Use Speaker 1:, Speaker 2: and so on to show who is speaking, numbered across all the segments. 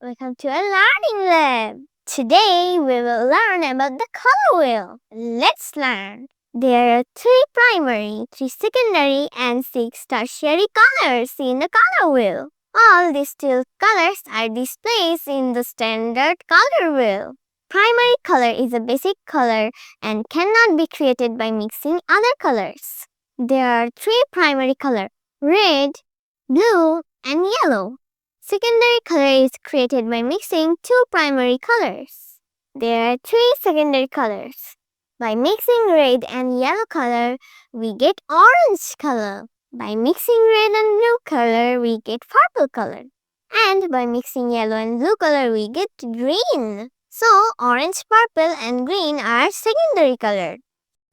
Speaker 1: welcome to our learning lab. Today we will learn about the color wheel. Let's learn. There are 3 primary, 3 secondary and 6 tertiary colors in the color wheel. All these 12 colors are displayed in the standard color wheel. Primary color is a basic color and cannot be created by mixing other colors. There are 3 primary colors: red, blue, and yellow. Secondary color is created by mixing 2 primary colors. There are 3 secondary colors. By mixing red and yellow color, we get orange color. By mixing red and blue color, we get purple color. And by mixing yellow and blue color, we get green. So, orange, purple, and green are secondary color.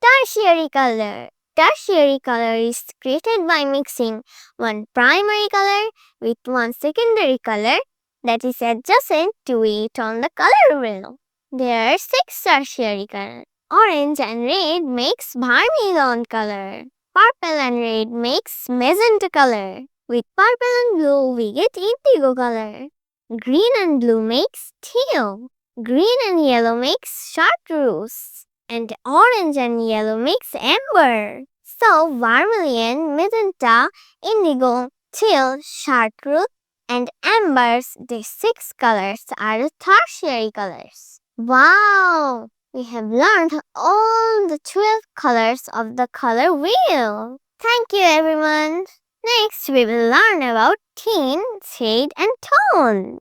Speaker 1: Tertiary color. Tertiary color is created by mixing 1 primary color with 1 secondary color that is adjacent to it on the color wheel. There are 6 tertiary colors. Orange and red makes vermilion color. Purple and red makes magenta color. With purple and blue we get indigo color. Green and blue makes teal. Green and yellow makes chartreuse. And orange and yellow makes amber. So, vermilion, magenta, indigo, teal, chartreuse, and ambers, these 6 colors are the tertiary colors. Wow! We have learned all the 12 colors of the color wheel. Thank you, everyone. Next, we will learn about tint, shade, and tone.